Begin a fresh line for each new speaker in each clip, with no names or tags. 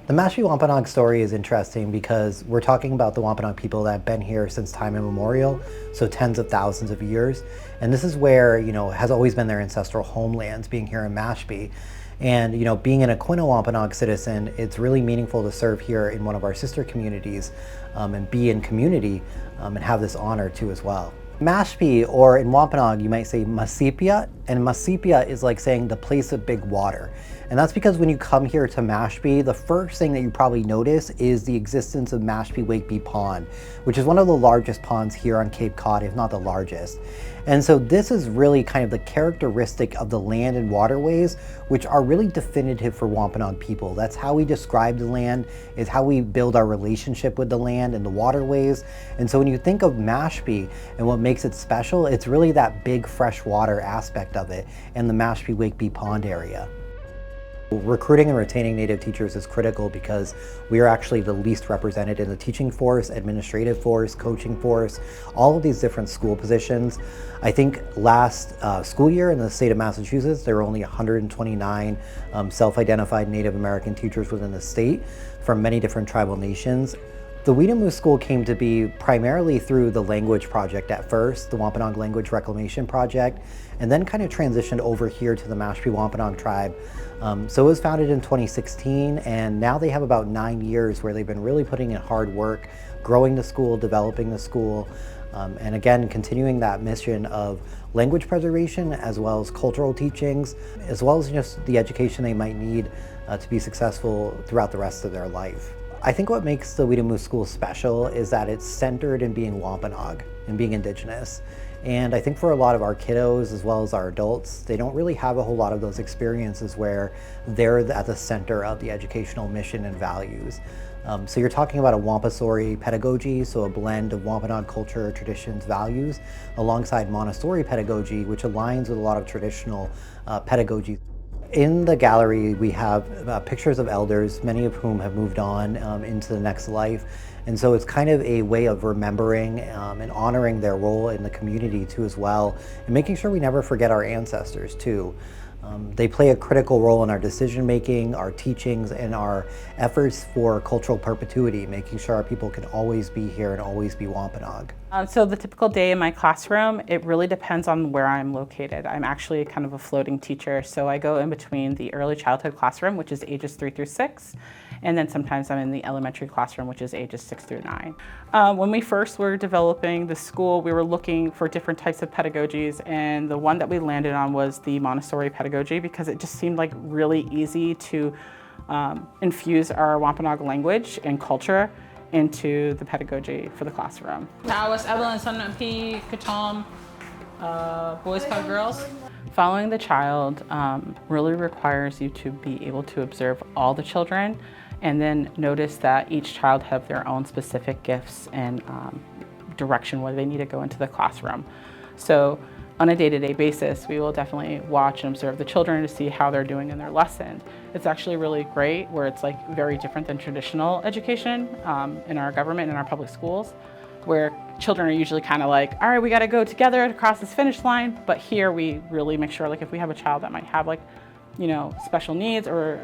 The Mashpee Wampanoag story is interesting because we're talking about the Wampanoag people that have been here since time immemorial, so tens of thousands of years. And this is where, has always been their ancestral homelands, being here in Mashpee. And, being an Aquino Wampanoag citizen, it's really meaningful to serve here in one of our sister communities and be in community and have this honor too as well. Mashpee, or in Wampanoag, you might say Masipia, and Masipia is like saying the place of big water. And that's because when you come here to Mashpee, the first thing that you probably notice is the existence of Mashpee-Wakeby Pond, which is one of the largest ponds here on Cape Cod, if not the largest. And so this is really kind of the characteristic of the land and waterways, which are really definitive for Wampanoag people. That's how we describe the land, is how we build our relationship with the land and the waterways. And so when you think of Mashpee and what makes it special, it's really that big freshwater aspect of it and the Mashpee-Wakeby Pond area. Recruiting and retaining Native teachers is critical because we are actually the least represented in the teaching force, administrative force, coaching force, all of these different school positions. I think last school year in the state of Massachusetts, there were only 129 self-identified Native American teachers within the state from many different tribal nations. The Weedamoo School came to be primarily through the language project at first, the Wampanoag Language Reclamation Project, and then kind of transitioned over here to the Mashpee Wampanoag tribe. So it was founded in 2016, and now they have about 9 years where they've been really putting in hard work, growing the school, developing the school, and again, continuing that mission of language preservation as well as cultural teachings, as well as just the education they might need to be successful throughout the rest of their life. I think what makes the Weedamoo School special is that it's centered in being Wampanoag and being Indigenous. And I think for a lot of our kiddos, as well as our adults, they don't really have a whole lot of those experiences where they're at the center of the educational mission and values. So you're talking about a Wampasori pedagogy, so a blend of Wampanoag culture, traditions, values, alongside Montessori pedagogy, which aligns with a lot of traditional pedagogy. In the gallery, we have pictures of elders, many of whom have moved on into the next life. And so it's kind of a way of remembering and honoring their role in the community too as well, and making sure we never forget our ancestors too. They play a critical role in our decision making, our teachings, and our efforts for cultural perpetuity, making sure our people can always be here and always be Wampanoag.
So the typical day in my classroom, it really depends on where I'm located. I'm actually kind of a floating teacher, so I go in between the early childhood classroom, which is ages 3 through 6, and then sometimes I'm in the elementary classroom, which is ages 6 through 9. When we first were developing the school, we were looking for different types of pedagogies, and the one that we landed on was the Montessori pedagogy because it just seemed like really easy to infuse our Wampanoag language and culture into the pedagogy for the classroom.
I was Evelyn Sun P. Katom, Boys Club Girls.
Following the child really requires you to be able to observe all the children and then notice that each child have their own specific gifts and direction where they need to go into the classroom. So on a day-to-day basis, we will definitely watch and observe the children to see how they're doing in their lesson. It's actually really great where it's like very different than traditional education in our government and our public schools, where children are usually kind of like, all right, we got to go together across this finish line. But here we really make sure, like if we have a child that might have like, special needs or,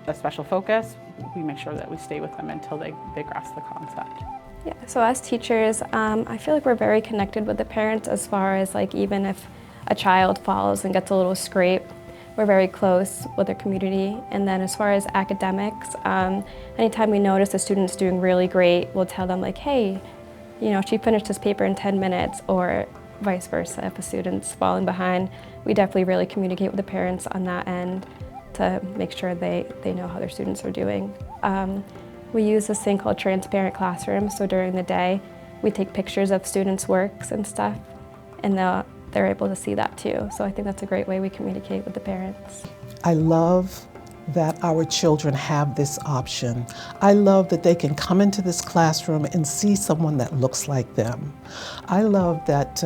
a special focus, we make sure that we stay with them until they grasp the concept.
Yeah, so as teachers, I feel like we're very connected with the parents as far as like even if a child falls and gets a little scrape, we're very close with their community. And then as far as academics, anytime we notice a student's doing really great, we'll tell them like, hey, she finished this paper in 10 minutes, or vice versa. If a student's falling behind, we definitely really communicate with the parents on that end to make sure they know how their students are doing. We use this thing called transparent classroom, so during the day we take pictures of students' works and stuff, and they're able to see that too. So I think that's a great way we communicate with the parents.
I love that our children have this option. I love that they can come into this classroom and see someone that looks like them. I love that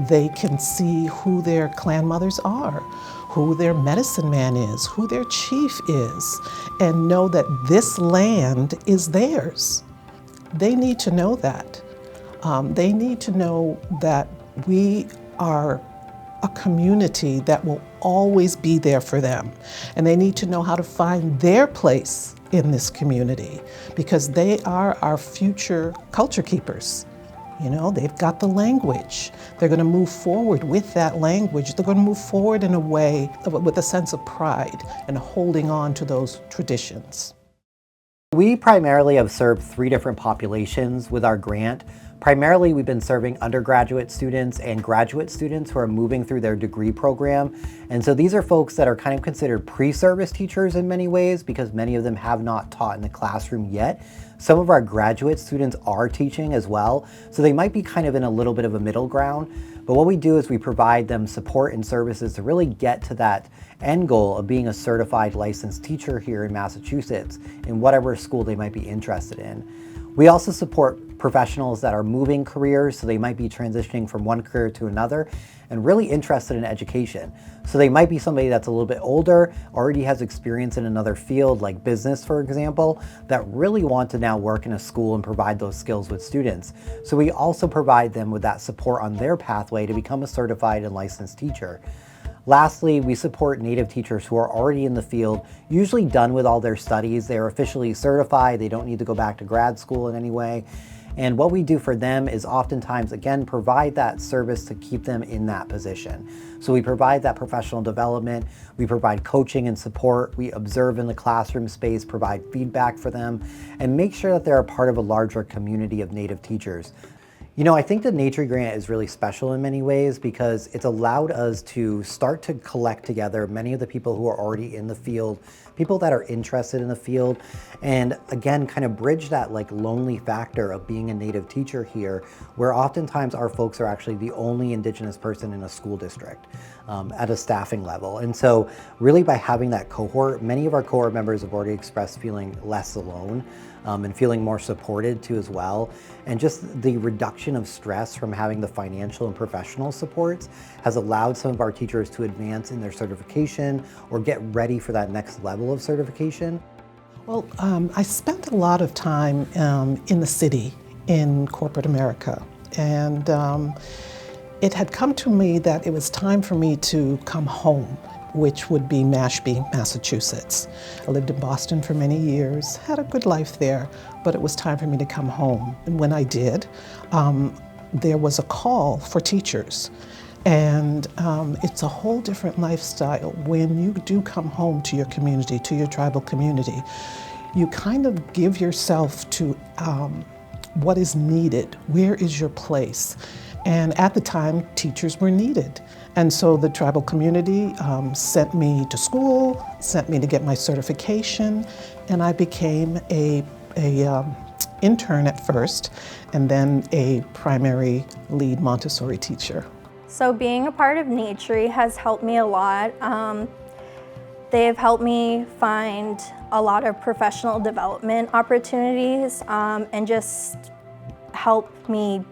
they can see who their clan mothers are, who their medicine man is, who their chief is, and know that this land is theirs. They need to know that. They need to know that we are a community that will always be there for them. And they need to know how to find their place in this community because they are our future culture keepers. You know, they've got the language. They're going to move forward with that language. They're going to move forward in a way with a sense of pride and holding on to those traditions.
We primarily have served 3 different populations with our grant. Primarily, we've been serving undergraduate students and graduate students who are moving through their degree program. And so these are folks that are kind of considered pre-service teachers in many ways because many of them have not taught in the classroom yet. Some of our graduate students are teaching as well, so they might be kind of in a little bit of a middle ground. But what we do is we provide them support and services to really get to that end goal of being a certified licensed teacher here in Massachusetts in whatever school they might be interested in. We also support professionals that are moving careers, so they might be transitioning from one career to another and really interested in education. So they might be somebody that's a little bit older, already has experience in another field like business, for example, that really want to now work in a school and provide those skills with students. So we also provide them with that support on their pathway to become a certified and licensed teacher. Lastly, we support Native teachers who are already in the field, usually done with all their studies. They are officially certified. They don't need to go back to grad school in any way. And what we do for them is oftentimes, again, provide that service to keep them in that position. So we provide that professional development, we provide coaching and support, we observe in the classroom space, provide feedback for them, and make sure that they're a part of a larger community of Native teachers. You know, I think the NATRI grant is really special in many ways because it's allowed us to start to collect together many of the people who are already in the field, people that are interested in the field, and again, kind of bridge that like lonely factor of being a Native teacher here, where oftentimes our folks are actually the only Indigenous person in a school district at a staffing level. And so really by having that cohort, many of our cohort members have already expressed feeling less alone and feeling more supported too as well. And just the reduction of stress from having the financial and professional supports has allowed some of our teachers to advance in their certification or get ready for that next level of certification.
Well, I spent a lot of time in the city in corporate America, and it had come to me that it was time for me to come home, which would be Mashpee, Massachusetts. I lived in Boston for many years, had a good life there, but it was time for me to come home. And when I did, there was a call for teachers. And it's a whole different lifestyle. When you do come home to your community, to your tribal community, you kind of give yourself to what is needed. Where is your place? And at the time, teachers were needed. And so the tribal community sent me to school, sent me to get my certification, and I became a intern at first, and then a primary lead Montessori teacher.
So being a part of NATRI has helped me a lot. They've helped me find a lot of professional development opportunities and just help me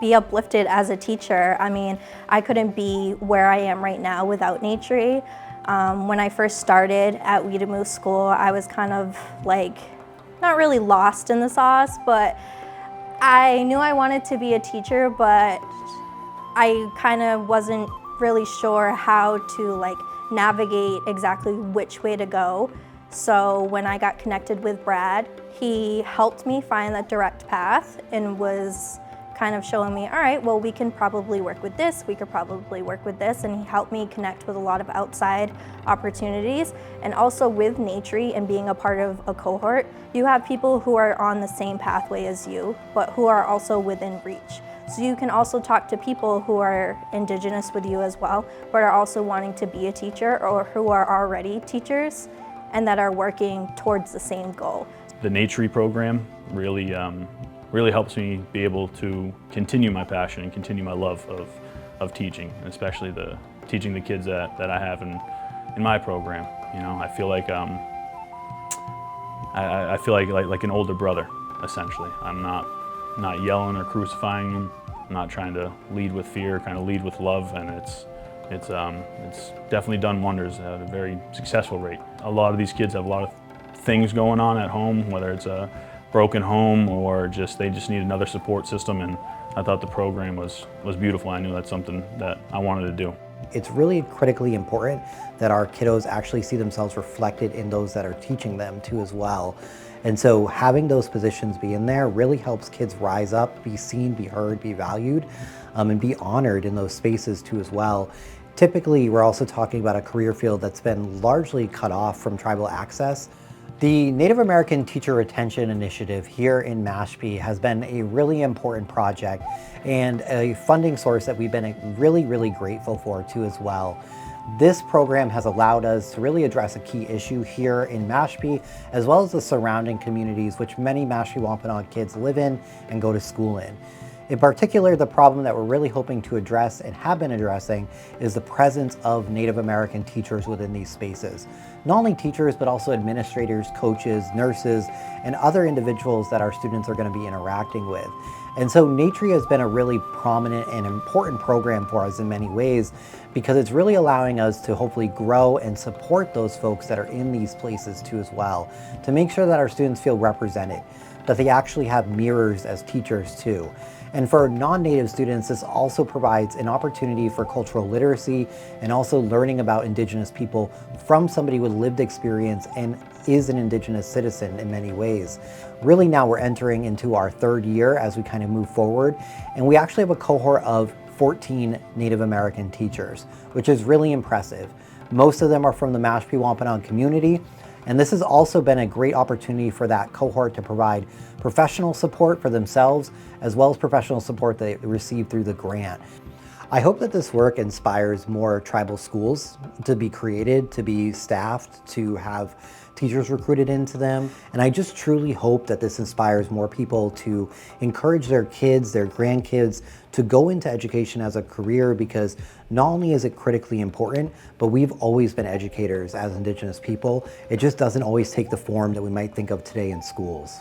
be uplifted as a teacher. I mean, I couldn't be where I am right now without NATRI. When I first started at Weedamoo School, I was kind of not really lost in the sauce, but I knew I wanted to be a teacher, but I kind of wasn't really sure how to navigate exactly which way to go. So when I got connected with Brad, he helped me find that direct path and was kind of showing me, all right, well, we can probably work with this, we could probably work with this, and he helped me connect with a lot of outside opportunities. And also with NATRI and being a part of a cohort, you have people who are on the same pathway as you, but who are also within reach. So you can also talk to people who are Indigenous with you as well, but are also wanting to be a teacher or who are already teachers and that are working towards the same goal.
The NATRI program really helps me be able to continue my passion and continue my love of teaching, and especially teaching the kids that I have in my program. You know, I feel like I feel like an older brother, essentially. I'm not yelling or crucifying them. I'm not trying to lead with fear, kind of lead with love, and it's definitely done wonders at a very successful rate. A lot of these kids have a lot of things going on at home, whether it's a broken home or they just need another support system, and I thought the program was beautiful. I knew that's something that I wanted to do.
It's really critically important that our kiddos actually see themselves reflected in those that are teaching them too as well. And so having those positions be in there really helps kids rise up, be seen, be heard, be valued, and be honored in those spaces too as well. Typically, we're also talking about a career field that's been largely cut off from tribal access. The Native American Teacher Retention Initiative here in Mashpee has been a really important project and a funding source that we've been really, really grateful for too as well. This program has allowed us to really address a key issue here in Mashpee, as well as the surrounding communities which many Mashpee Wampanoag kids live in and go to school in. In particular, the problem that we're really hoping to address and have been addressing is the presence of Native American teachers within these spaces. Not only teachers, but also administrators, coaches, nurses, and other individuals that our students are going to be interacting with. And so NATRI has been a really prominent and important program for us in many ways, because it's really allowing us to hopefully grow and support those folks that are in these places too as well, to make sure that our students feel represented, that they actually have mirrors as teachers too. And for non-Native students, this also provides an opportunity for cultural literacy and also learning about Indigenous people from somebody with lived experience and is an Indigenous citizen in many ways. Really now we're entering into our third year as we kind of move forward, and we actually have a cohort of 14 Native American teachers, which is really impressive. Most of them are from the Mashpee Wampanoag community, and this has also been a great opportunity for that cohort to provide professional support for themselves, as well as professional support they receive through the grant. I hope that this work inspires more tribal schools to be created, to be staffed, to have teachers recruited into them. And I just truly hope that this inspires more people to encourage their kids, their grandkids, to go into education as a career, because not only is it critically important, but we've always been educators as Indigenous people. It just doesn't always take the form that we might think of today in schools.